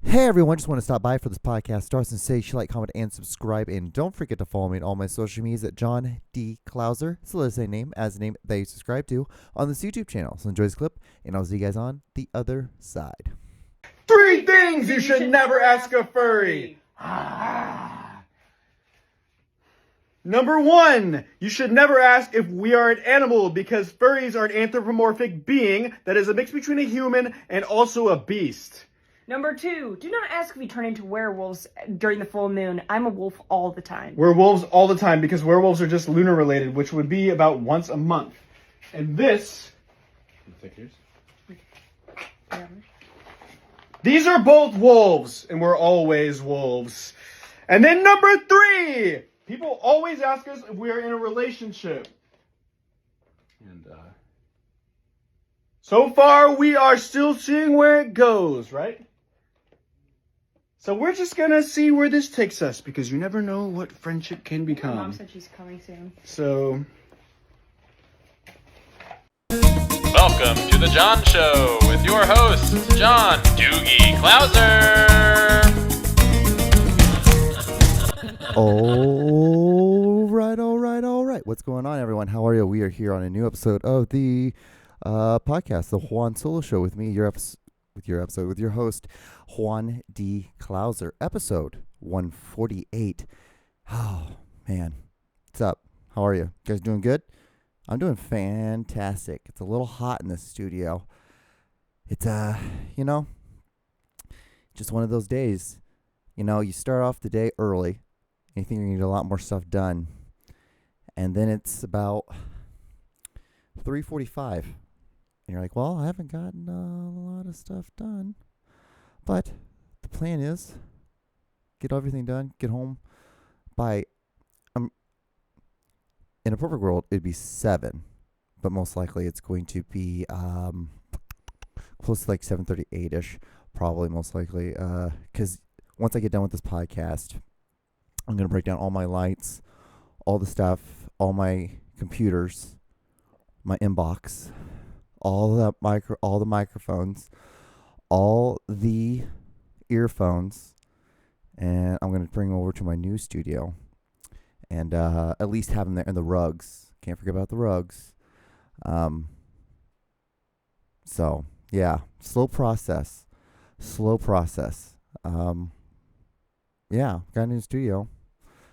Hey everyone, just want to stop by for this podcast starts and say you should like, comment, and subscribe. And don't forget to follow me on all my social medias at John D. Klauser. It's the same name as the name that you subscribe to on this YouTube channel. So enjoy this clip, and I'll see you guys on the other side. 3 things you should never ask a furry. Number 1, you should never ask if we are an animal because furries are an anthropomorphic being that is a mix between a human and also a beast. Number 2, do not ask if we turn into werewolves during the full moon. I'm a wolf all the time. We're wolves all the time because werewolves are just lunar related, which would be about once a month. And this... These are both wolves, and we're always wolves. And then number 3, people always ask us if we are in a relationship. And so far, we are still seeing where it goes, right? So we're just gonna see where this takes us, because you never know what friendship can become. My mom said she's coming soon. So... Welcome to The John Show with your host, John Doogie Klauser. All right. What's going on, everyone? How are you? We are here on a new episode of the podcast, the Juan Solo Show, with me, your host, Juan D. Klauser, episode 148. Oh, man. What's up? How are you? You guys doing good? I'm doing fantastic. It's a little hot in this studio. It's, just one of those days. You know, you start off the day early, and you think you're going to get a lot more stuff done. And then it's about 3:45. And you're like, well, I haven't gotten a lot of stuff done. But the plan is get everything done, get home by, in a perfect world, it'd be 7. But most likely it's going to be close to like 7:38-ish, probably most likely. Because once I get done with this podcast, I'm going to break down all my lights, all the stuff, all my computers, my inbox, all the microphones, all the earphones, and I'm going to bring them over to my new studio and at least have them there, and the rugs. Can't forget about the rugs. So, yeah, slow process. Yeah, got a new studio.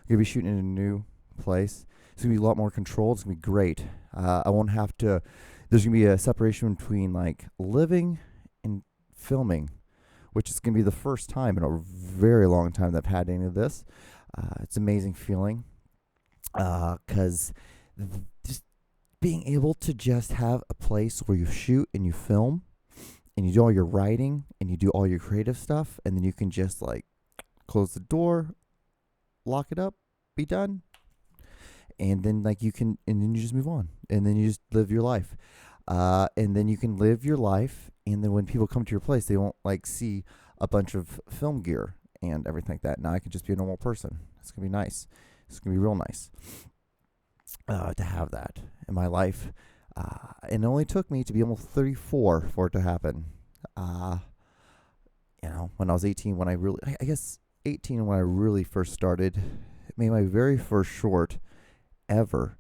Going to be shooting in a new place. It's going to be a lot more controlled. It's going to be great. I won't have to... There's going to be a separation between, like, living and filming, which is going to be the first time in a very long time that I've had any of this. It's an amazing feeling. Because just being able to just have a place where you shoot and you film and you do all your writing and you do all your creative stuff, and then you can just, like, close the door, lock it up, be done. And then you just move on, and then you just live your life. And then you can live your life, and then when people come to your place, they won't see a bunch of film gear and everything like that. Now I can just be a normal person. It's going to be nice. It's going to be real nice to have that in my life. And it only took me to be almost 34 for it to happen. When I was 18, when I really, I guess 18 when I really first started, made my very first short ever.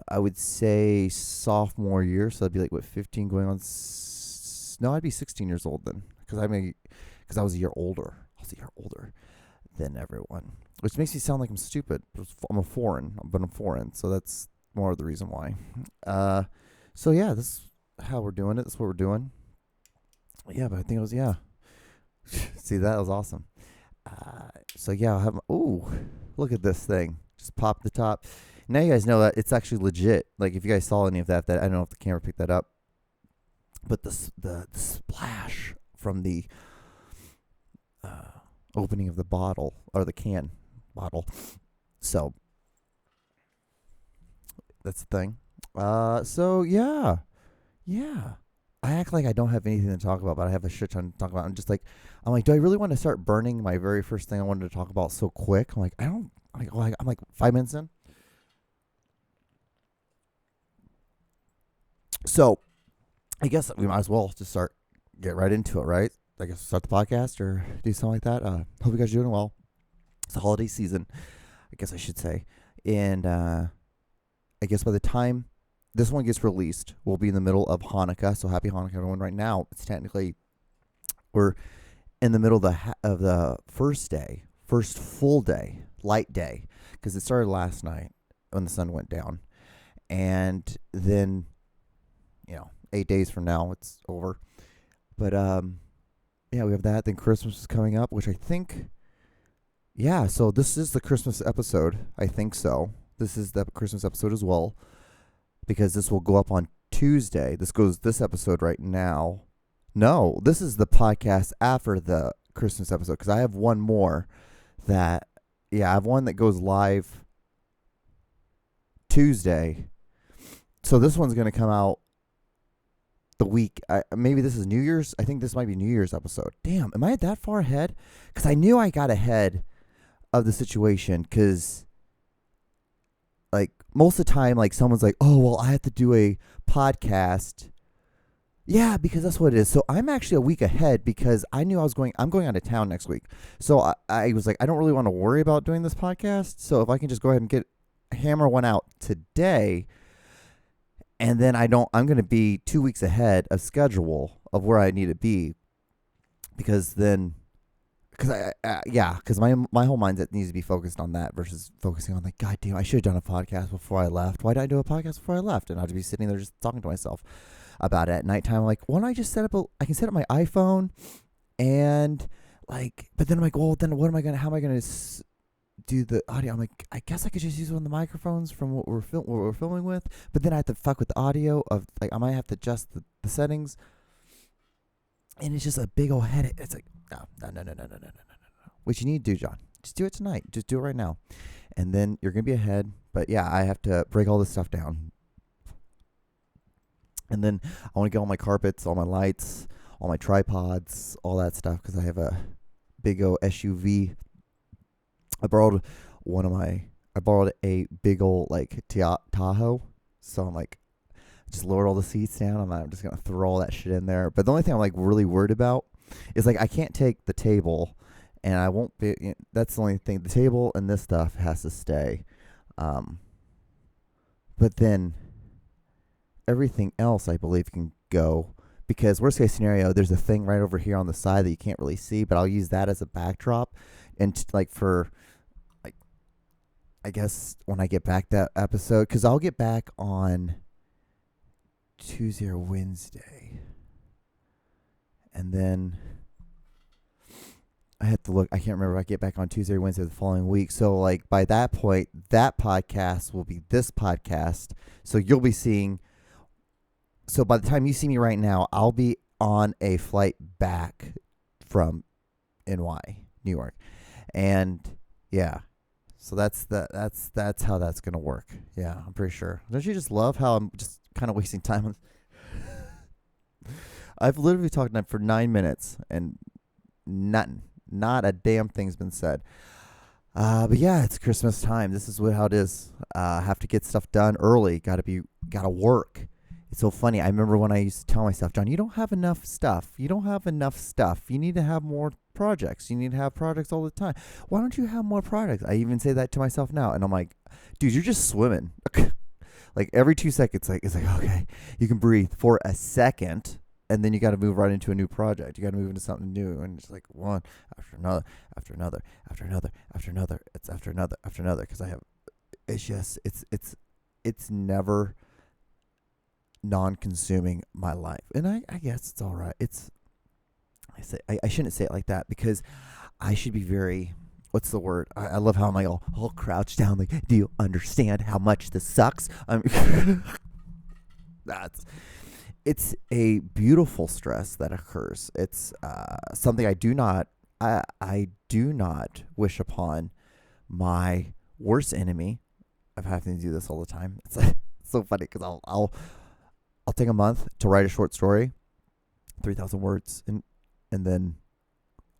I would say sophomore year, so I'd be 15 going on. No, I'd be 16 years old then, because I was a year older. I was a year older than everyone, which makes me sound like I'm stupid. I'm foreign, so that's more of the reason why. So yeah, this is how we're doing it. That's what we're doing. Yeah, but I think it was, yeah. See, that was awesome. So yeah, I'll have look at this thing. Just pop the top. Now you guys know that it's actually legit. Like, if you guys saw any of that I don't know if the camera picked that up. But the splash from the opening of the bottle, or the can bottle. So that's the thing. So yeah. I act like I don't have anything to talk about, but I have a shit ton to talk about. I'm like, do I really want to start burning my very first thing I wanted to talk about so quick? I'm like, I'm 5 minutes in. So I guess we might as well just get right into it, right? I guess start the podcast or do something like that. Hope you guys are doing well. It's the holiday season, I guess I should say. And I guess by the time this one gets released, we'll be in the middle of Hanukkah. So happy Hanukkah, everyone. Right now, it's technically, we're in the middle of the first full day, light day, because it started last night when the sun went down. And then, 8 days from now, it's over. But, yeah, we have that. Then Christmas is coming up, which I think, yeah, so this is the Christmas episode. I think so. This is the Christmas episode as well, because this will go up on Tuesday. This episode right now. No, this is the podcast after the Christmas episode, because I have one more I have one that goes live Tuesday. So this one's going to come out the week. Maybe this is New Year's. I think this might be New Year's episode. Damn, am I that far ahead? Because I knew I got ahead of the situation, because like most of the time, like someone's like, oh, well, I have to do a podcast. Yeah, because that's what it is. So I'm actually a week ahead, because I knew I'm going out of town next week. So I was like, I don't really want to worry about doing this podcast. So if I can just go ahead and hammer one out today, and then I'm going to be 2 weeks ahead of schedule of where I need to be, because my whole mindset needs to be focused on that versus focusing on like, God damn, I should have done a podcast before I left. Why did I do a podcast before I left? And I'd be sitting there just talking to myself about it at nighttime. I'm like, why don't I just I can set up my iPhone, and like, but then I'm like, well, then how am I going to do the audio? I'm like, I guess I could just use one of the microphones from what we're filming with, but then I have to fuck with the audio of like, I might have to adjust the settings, and it's just a big old headache. It's like, no. What you need to do, John, just do it tonight. Just do it right now, and then you're gonna be ahead. But yeah, I have to break all this stuff down, and then I want to get all my carpets, all my lights, all my tripods, all that stuff, because I have a big old SUV. I borrowed a big old like Tahoe, so I'm like, just lowered all the seats down. I'm just gonna throw all that shit in there. But the only thing I'm like really worried about is like, I can't take the table, and I won't be. That's the only thing. The table and this stuff has to stay. But then everything else, I believe, can go, because worst case scenario, there's a thing right over here on the side that you can't really see, but I'll use that as a backdrop, and I guess when I get back that episode, because I'll get back on Tuesday or Wednesday, and then I have to look. I can't remember if I get back on Tuesday or Wednesday the following week. So like by that point, that podcast will be this podcast. So you'll be seeing. So by the time you see me right now, I'll be on a flight back from New York, and yeah. So that's how that's gonna work. Yeah, I'm pretty sure. Don't you just love how I'm just kind of wasting time on? I've literally talked for 9 minutes and not a damn thing's been said. But yeah, it's Christmas time. This is how it is. Have to get stuff done early. Gotta work. It's so funny. I remember when I used to tell myself, John, you don't have enough stuff. You need to have more projects. You need to have projects all the time. Why don't you have more projects? I even say that to myself now, and I'm like, dude, you're just swimming. Like every 2 seconds, it's like, okay, you can breathe for a second, and then you got to move right into a new project. You got to move into something new, and it's like one after another, after another, after another, after another. It's after another, after another, because it's never non-consuming my life, and I guess it's all right. I shouldn't say it like that, because I should be very, what's the word? I love how I'm like all crouched down, like, do you understand how much this sucks? It's a beautiful stress that occurs. It's something I do not wish upon my worst enemy of having to do this all the time. It's so funny, because I'll take a month to write a short story, 3,000 words, and then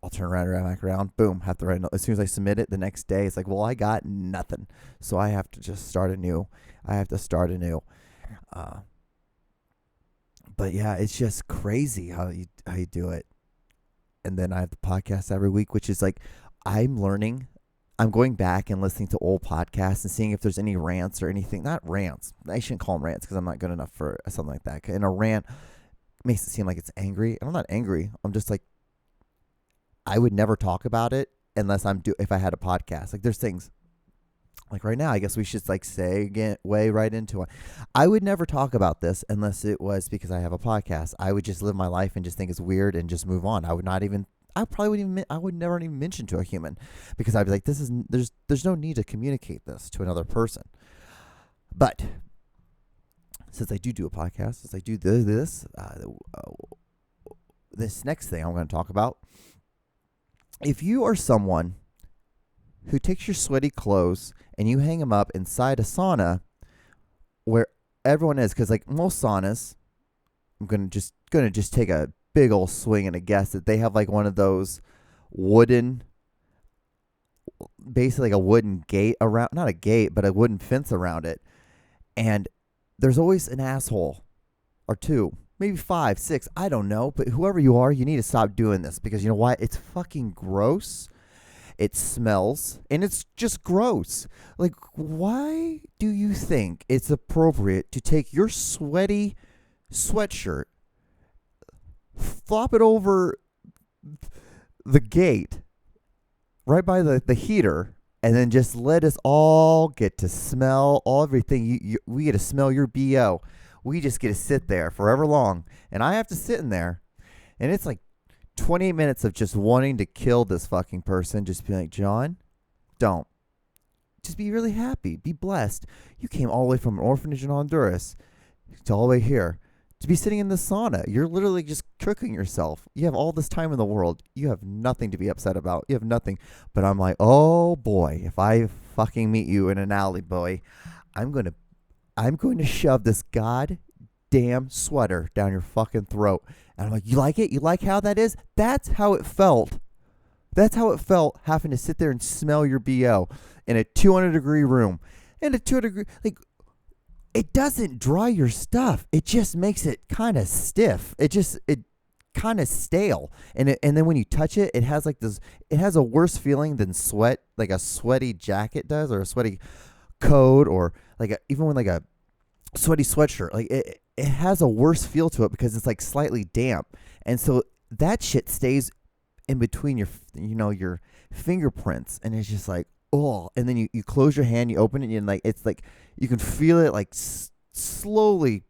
I'll turn back around, boom, have to write it. As soon as I submit it the next day, it's like, well, I got nothing, so I have to just start anew. But yeah, it's just crazy how you do it. and then I have the podcast every week, which is like I'm learning. I'm going back and listening to old podcasts and seeing if there's any rants or anything. Not rants. I shouldn't call them rants because I'm not good enough for something like that. And a rant makes it seem like it's angry. And I'm not angry. I'm just like, I would never talk about it unless if I had a podcast. Like there's things like right now, I guess we should like get way right into it. I would never talk about this unless it was because I have a podcast. I would just live my life and just think it's weird and just move on. I would never even mention to a human because I'd be like, there's no need to communicate this to another person. But since I do a podcast, since I do this next thing I'm going to talk about, if you are someone who takes your sweaty clothes and you hang them up inside a sauna where everyone is, because like most saunas, I'm gonna just take a big old swing and a guess that they have like one of those basically like a wooden gate around, not a gate, but a wooden fence around it. And there's always an asshole or two, maybe 5, 6, I don't know. But whoever you are, you need to stop doing this because you know why? It's fucking gross. It smells and it's just gross. Like, why do you think it's appropriate to take your sweaty sweatshirt, flop it over the gate right by the heater, and then just let us all get to smell everything? We get to smell your BO. We just get to sit there forever long. And I have to sit in there, and it's like 28 minutes of just wanting to kill this fucking person. Just be like, John, don't. Just be really happy. Be blessed. You came all the way from an orphanage in Honduras to all the way here to be sitting in the sauna. You're literally just cooking yourself. You have all this time in the world. You have nothing to be upset about. You have nothing. But I'm like, oh boy, if I fucking meet you in an alley, boy, I'm going to shove this goddamn sweater down your fucking throat. And I'm like, you like it? You like how that is? That's how it felt. That's how it felt having to sit there and smell your BO in a 200-degree room. And a 200-degree, like, it doesn't dry your stuff. It just makes it kind of stiff. It kind of stale. And then when you touch it, it has like this, it has a worse feeling than sweat, like a sweaty jacket does, or a sweaty coat, or like even when like a sweaty sweatshirt, like it has a worse feel to it because it's like slightly damp. And so that shit stays in between your fingerprints, and it's just like, oh. And then you close your hand, you open it, and like it's like you can feel it like slowly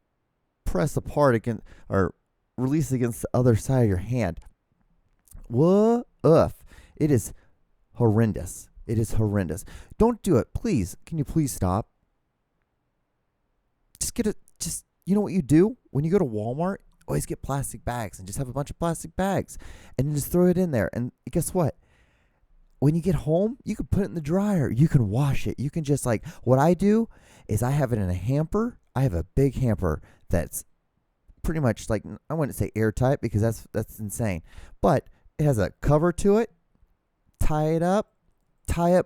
press apart against or release against the other side of your hand. Woof. It is horrendous. It is horrendous. Don't do it, please. Can you please stop? Just you know what you do when you go to Walmart? Always get plastic bags and just have a bunch of plastic bags and then just throw it in there. And guess what? When you get home, you can put it in the dryer. You can wash it. You can just like, what I do is I have it in a hamper. I have a big hamper that's pretty much like, I wouldn't say airtight because that's insane, but it has a cover to it. Tie up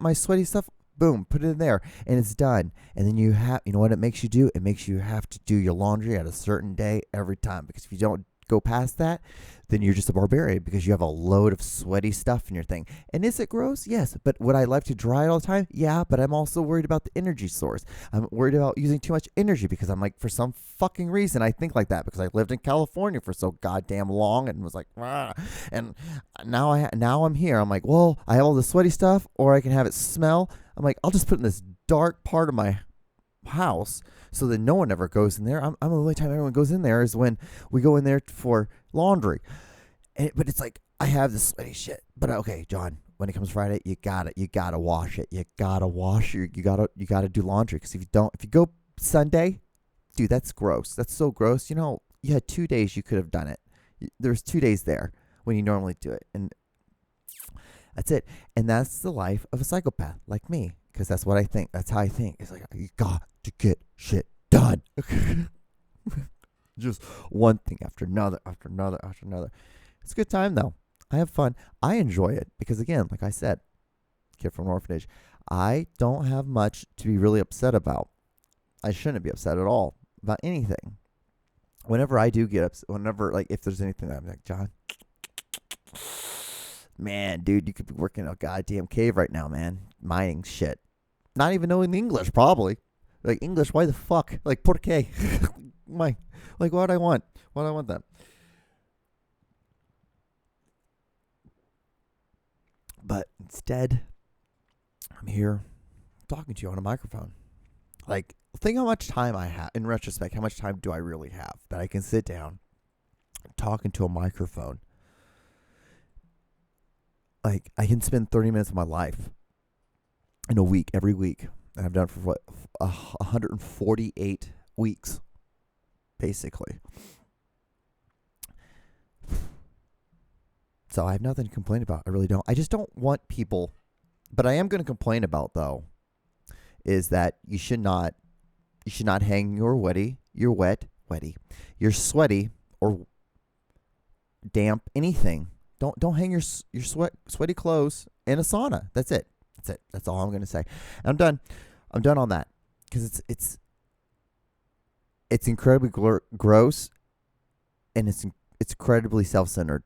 my sweaty stuff. Boom, put it in there, and it's done. And then you know what it makes you do? It makes you have to do your laundry at a certain day every time, because if you don't go past that, then you're just a barbarian because you have a load of sweaty stuff in your thing. And is it gross? Yes. But would I like to dry it all the time? Yeah, but I'm also worried about the energy source. I'm worried about using too much energy because I'm like, for some fucking reason, I think like that because I lived in California for so goddamn long and was like, rah. And now I'm here. I'm like, well, I have all the sweaty stuff, or I can have it smell. I'm like, I'll just put it in this dark part of my house so that no one ever goes in there. I'm the only time everyone goes in there is when we go in there for laundry. But it's like, I have this sweaty shit. But okay, John, when it comes Friday, you gotta wash it. You gotta wash it. You gotta do laundry. Because if you go Sunday, dude, that's gross. That's so gross. You know, you had 2 days you could have done it. There's 2 days there when you normally do it. And that's it. And that's the life of a psychopath like me. Because that's what I think. That's how I think. It's like, you got to get shit done. Just one thing after another, after another, after another. It's a good time, though. I have fun. I enjoy it. Because, again, like I said, kid from an orphanage, I don't have much to be really upset about. I shouldn't be upset at all about anything. Whenever I do get upset, like, if there's anything that I'm like, John, Man, dude, you could be working in a goddamn cave right now, man. Mining shit. Not even knowing the English, probably. Like, English, why the fuck? Like, por qué? Like, why'd I want? Why'd I want that? But instead, I'm here talking to you on a microphone. Like, think how much time I have. In retrospect, how much time do I really have that I can sit down talking to a microphone? Like, I can spend 30 minutes of my life in a week, every week. And I've done it for what, 148 weeks, basically. So I have nothing to complain about. I really don't. I just don't want people. But I am going to complain about, though, is that you should not hang your sweaty or damp anything. Don't hang your sweaty clothes in a sauna. That's it. That's all I'm going to say. And I'm done on that, because it's incredibly gross, and it's incredibly self-centered.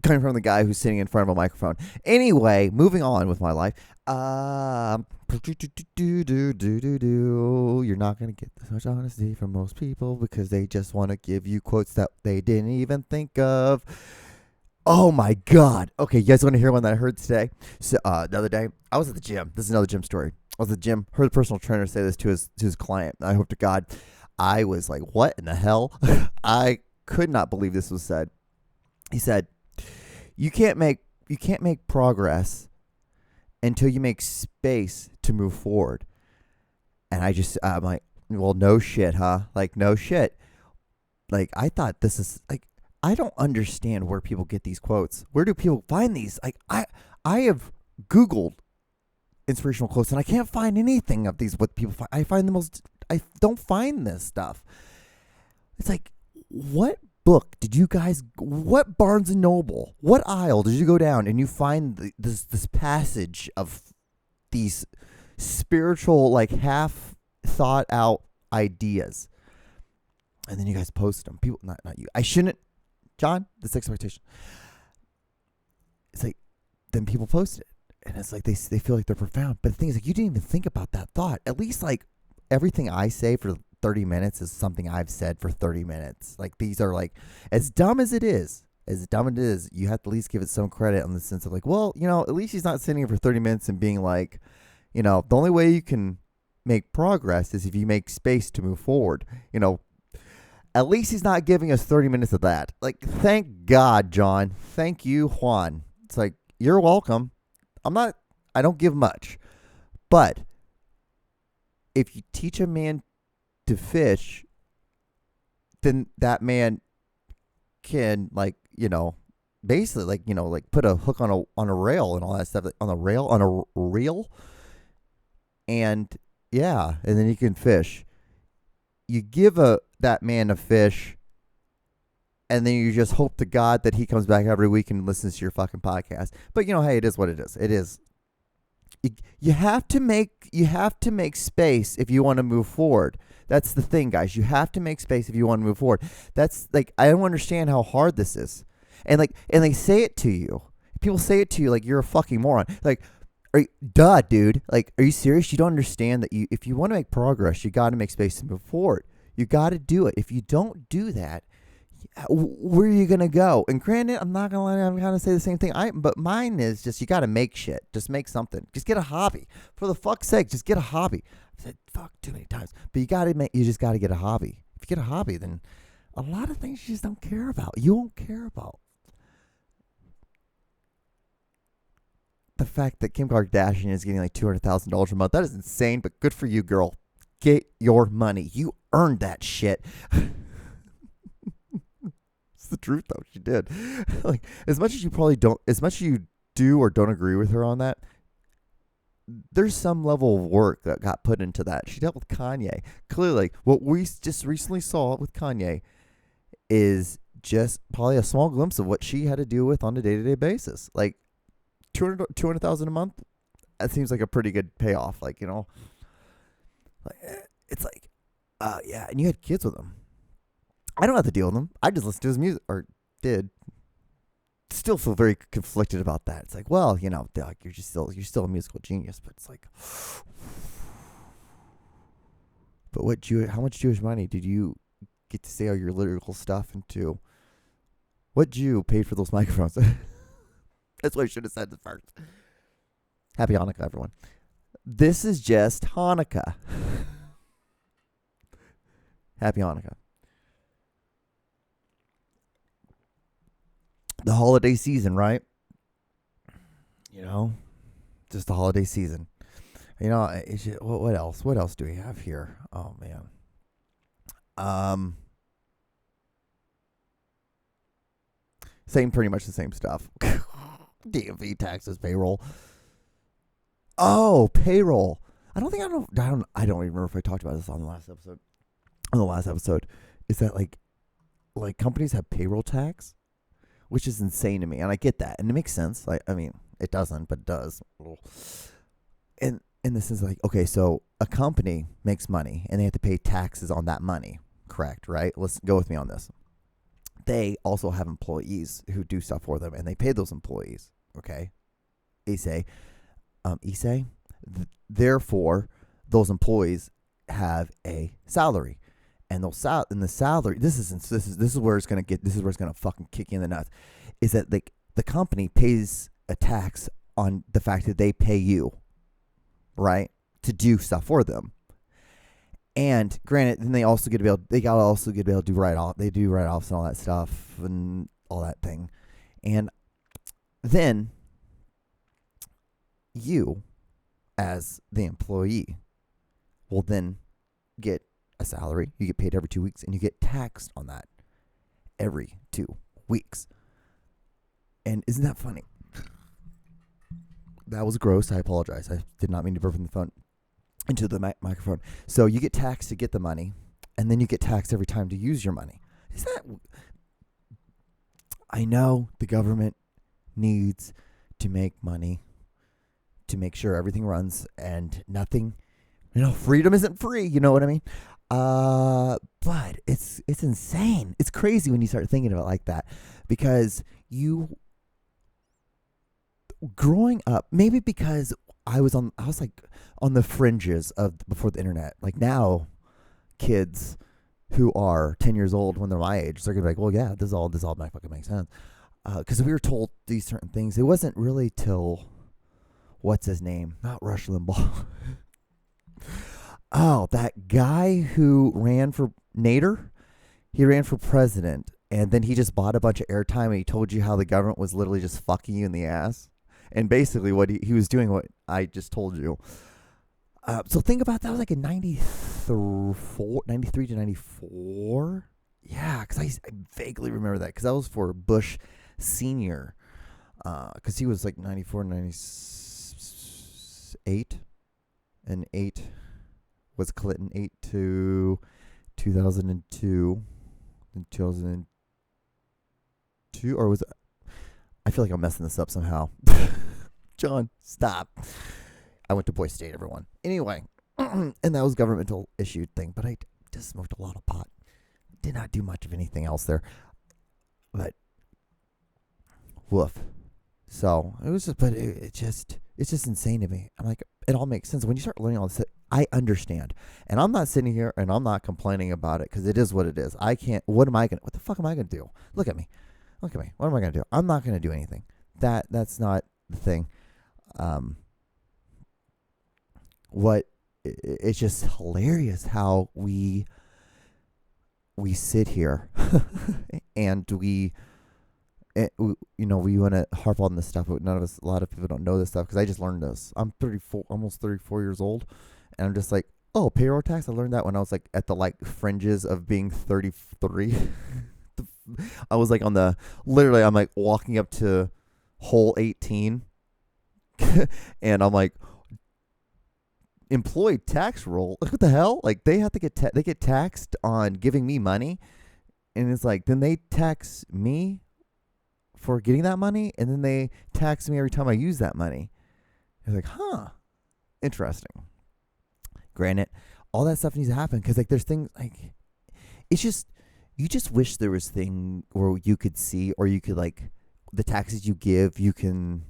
Coming from the guy who's sitting in front of a microphone. Anyway, moving on with my life. You're not going to get this much honesty from most people, because they just want to give you quotes that they didn't even think of. Oh my God. Okay, you guys want to hear one that I heard today? So the other day, I was at the gym. This is another gym story. I was at the gym, heard the personal trainer say this to his client. I hope to God. I was like, what in the hell? I could not believe this was said. He said, You can't make progress until you make space to move forward. And I'm like, well, no shit, huh? Like, no shit. Like, I thought this is like, I don't understand where people get these quotes. Where do people find these? Like, I have Googled inspirational quotes, and I can't find anything of these. What people find, I don't find this stuff. It's like, what book did you guys? What Barnes and Noble? What aisle did you go down and you find this passage of these spiritual, like, half thought out ideas, and then you guys post them? People, not you. I shouldn't. John, this expectation. It's like, then people post it, and it's like they feel like they're profound. But the thing is, like, you didn't even think about that thought. At least, like, everything I say for 30 minutes is something I've said for 30 minutes. Like, these are, like, as dumb as it is, you have to at least give it some credit in the sense of, like, well, at least he's not sitting here for 30 minutes and being like, the only way you can make progress is if you make space to move forward. At least he's not giving us 30 minutes of that. Like, thank God, John. Thank you, Juan. It's like, you're welcome. I don't give much. But if you teach a man to fish, then that man can, like, basically, like put a hook on a rail and all that stuff, on a reel. And yeah, and then he can fish. You give that man a fish, and then you just hope to God that he comes back every week and listens to your fucking podcast. But hey, it is what it is. It is. You have to make space if you want to move forward. That's the thing, guys. You have to make space if you want to move forward. That's, like, I don't understand how hard this is. And they say it to you. People say it to you like you're a fucking moron. Like, duh, dude. Like, are you serious? You don't understand that if you want to make progress, you got to make space to move forward. You got to do it. If you don't do that, where are you going to go? And granted, I'm not going to lie, I'm going to say the same thing. But mine is just, you got to make shit. Just make something. Just get a hobby. For the fuck's sake, just get a hobby. I said fuck too many times. But you just got to get a hobby. If you get a hobby, then a lot of things you just don't care about. You won't care about. The fact that Kim Kardashian is getting like $200,000 a month, that is insane, but good for you, girl. Get your money. You earned that shit. It's the truth, though. She did. Like, as much as you do or don't agree with her on that, there's some level of work that got put into that. She dealt with Kanye. Clearly, what we just recently saw with Kanye is just probably a small glimpse of what she had to deal with on a day-to-day basis. Like, $200,000 a month, that seems like a pretty good payoff. Like, it's like, yeah, and you had kids with him. I don't have to deal with him. I just listened to his music, or did. still feel very conflicted about that. It's like, well, you know, like you're still a musical genius, but it's like, but how much Jewish money did you get to say all your lyrical stuff into? What Jew paid for those microphones? That's what I should have said at first. Happy Hanukkah, everyone. This is just Hanukkah. Happy Hanukkah. The holiday season, right? You know, just the holiday season. You know, it's just, what else? What else do we have here? Oh man. Pretty much the same stuff. DMV, taxes, payroll. Oh, payroll. I don't even remember if I talked about this on the last episode. On the last episode, is that like companies have payroll tax, which is insane to me, and I get that, and it makes sense. Like, I mean, it doesn't, but it does. And this is like, okay, so a company makes money, and they have to pay taxes on that money, correct? Right? Let's go with me on this. They also have employees who do stuff for them, and they pay those employees. Okay, therefore, those employees have a salary. And the salary, this is where it's gonna fucking kick you in the nuts, is that the company pays a tax on the fact that they pay you, right, to do stuff for them. And granted, then they also get to be able to do write-off. They do write-offs and all that stuff and all that thing. And then you, as the employee, will then get a salary. You get paid every 2 weeks, and you get taxed on that every 2 weeks. And isn't that funny? That was gross. I apologize. I did not mean to burp in the phone into the microphone. So you get taxed to get the money, and then you get taxed every time to use your money. Is that? I know the government needs to make money to make sure everything runs and nothing. You know, freedom isn't free. You know what I mean? But it's insane. It's crazy when you start thinking of it like that, because growing up, maybe because I was like on the fringes of before the internet. Like now, kids who are 10 years old when they're my age, they're gonna be like, well, yeah, this all might fucking make sense. Because we were told these certain things. It wasn't really till, what's his name? Not Rush Limbaugh. Oh, that guy who ran for Nader, he ran for president, and then he just bought a bunch of airtime, and he told you how the government was literally just fucking you in the ass. And basically what he was doing, what I just told you. So think about that. Was like in 93 to 94. Yeah, because I vaguely remember that, because that was for Bush Senior, because he was like 94, 98, and 8 was Clinton, 8 to 2002, and 2002, or was it? I feel like I'm messing this up somehow. John, stop. I went to Boise State, everyone. Anyway, and that was governmental issued thing, but I just smoked a lot of pot. Did not do much of anything else there. But woof. So it was just, but it's just insane to me. I'm like, it all makes sense when you start learning all this. I understand, and I'm not sitting here and I'm not complaining about it, because it is what it is. I can't. What the fuck am I gonna do? Look at me. What am I gonna do? I'm not gonna do anything. That's not the thing. It's just hilarious how we sit here and we want to harp on this stuff, but a lot of people don't know this stuff, because I just learned this. I'm 34, almost 34 years old, and I'm just like, oh, payroll tax. I learned that when I was like at the fringes of being 33. I was like I'm like walking up to hole 18, and I'm like, employee tax roll. What the hell? Like they have to get taxed on giving me money, and it's like then they tax me for getting that money, and then they tax me every time I use that money. It's like, huh, interesting. Granted, all that stuff needs to happen, because like there's things like, it's just, you just wish there was thing where you could see, or you could like the taxes you give, you can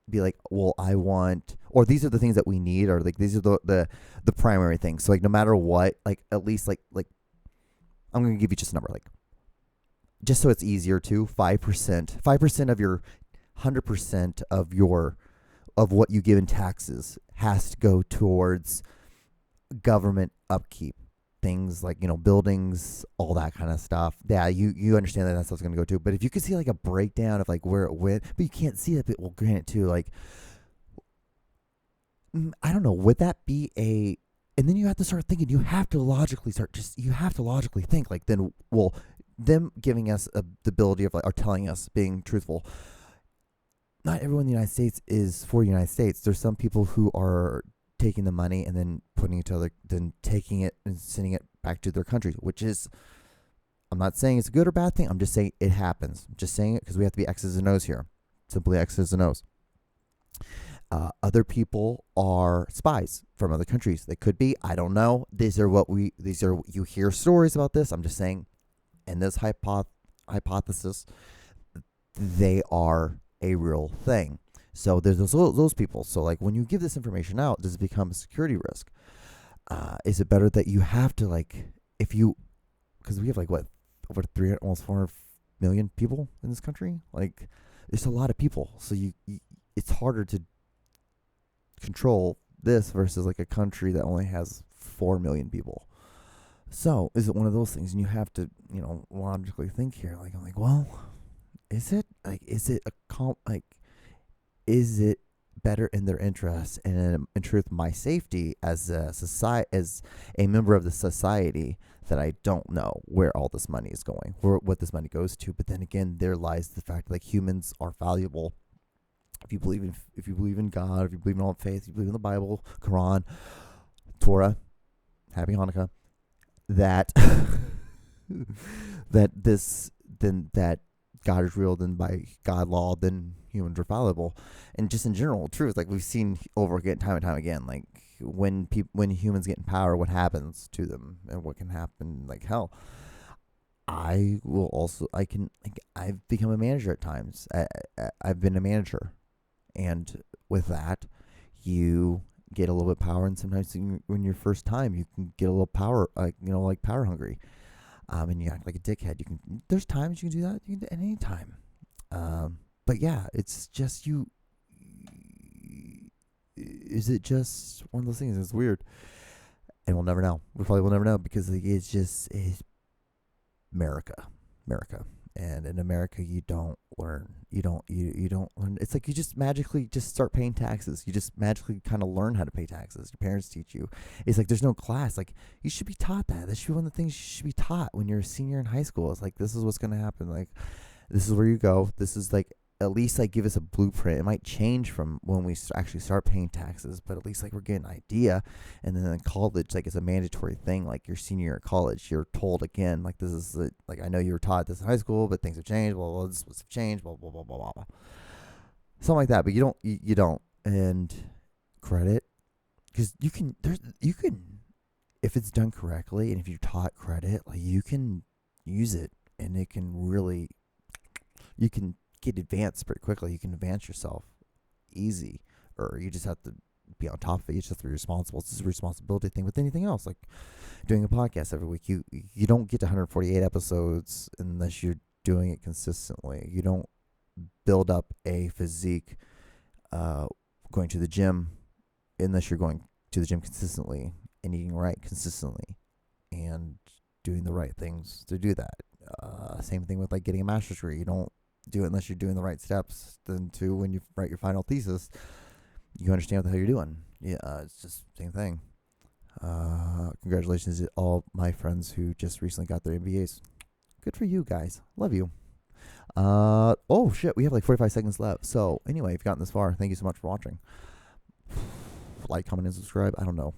be like, well, I want, or these are the things that we need, or like these are the primary things. So like no matter what, like at least like I'm gonna give you just a number, like just so it's easier to 5% of your 100% of what you give in taxes has to go towards government upkeep. Things like, buildings, all that kind of stuff. Yeah, you understand that that's what's going to go to. But if you could see like a breakdown of like where it went, but you can't see it, but well, granted too, like, I don't know, would that be and then you have to start thinking, you have to logically think like, then, well, them giving us the ability of like, or telling us, being truthful, not everyone in the United States is for the United States. There's some people who are taking the money and then putting it to other, then taking it and sending it back to their countries, which is, I'm not saying it's a good or bad thing. I'm just saying it happens. I'm just saying it because we have to be X's and O's here. Simply X's and O's. Other people are spies from other countries. They could be. I don't know. You hear stories about this. I'm just saying, in this hypothesis, they are a real thing. So there's those people. So like when you give this information out, does it become a security risk? Is it better that you have to like, because we have like what, over 300, almost 400 million people in this country? Like there's a lot of people. So it's harder to control this versus like a country that only has 4 million people. So is it one of those things? And you have to, logically think here. Like I'm like, well, is it better in their interest and in truth my safety as a member of the society that I don't know where all this money is going, what this money goes to? But then again, there lies the fact that like humans are valuable. If you believe in God, if you believe in all faith, if you believe in the Bible, Quran, Torah, Happy Hanukkah, that that God is real, then by God law, then humans are fallible. And just in general truth, like we've seen over again, time and time again, like when humans get in power, what happens to them and what can happen, like hell. I've become a manager at times. I've been a manager, and with that, you get a little bit of power, and sometimes when your first time, you can get a little power, like power hungry. And you act like a dickhead. There's times you can do that. You can do it at any time. But yeah, it's just is it just one of those things? It's weird. And we'll never know. We probably will never know because it's America. And in America, you don't learn. You don't learn. It's like you just magically just start paying taxes. You just magically kind of learn how to pay taxes. Your parents teach you. It's like there's no class. Like you should be taught that. That should be one of the things you should be taught when you're a senior in high school. It's like this is what's going to happen. Like this is where you go. This is like at least like give us a blueprint. It might change from when we actually start paying taxes, but at least like we're getting an idea. And then in college, like it's a mandatory thing. Like your senior year of college, you're told again, like this is like I know you were taught this in high school, but things have changed. Blah, blah, blah, this was changed. Blah blah blah blah blah blah. Something like that. But you don't. And credit, because you can if it's done correctly and if you're taught credit, like you can use it and it can really you can get advanced pretty quickly. You can advance yourself easy, or you just have to be on top of it. You just have to be responsible. It's just a responsibility thing with anything else, like doing a podcast every week. You don't get to 148 episodes unless you're doing it consistently. You don't build up a physique going to the gym unless you're going to the gym consistently and eating right consistently and doing the right things to do that. Same thing with like getting a master's degree. You don't do it unless you're doing the right steps. Then too, when you write your final thesis, you understand what the hell you're doing. Yeah, it's just same thing. Congratulations to all my friends who just recently got their MBAs. Good for you guys. Love you. Oh shit, we have like 45 seconds left. So anyway, if you've gotten this far, thank you so much for watching. Like, comment, and subscribe. I don't know.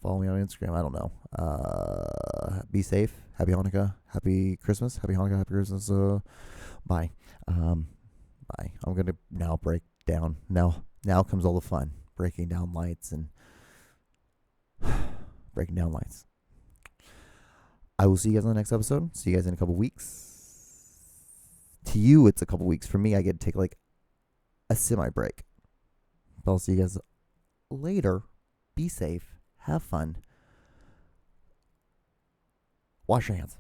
Follow me on Instagram. I don't know. Be safe. Happy Hanukkah. Happy Christmas. Happy Hanukkah. Happy Christmas. Bye. Bye. I'm gonna now break down. Now comes all the fun. Breaking down lights and breaking down lights. I will see you guys on the next episode. See you guys in a couple weeks. to you, it's a couple weeks. For me, I get to take like a semi break. But I'll see you guys later. Be safe. Have fun. Wash your hands.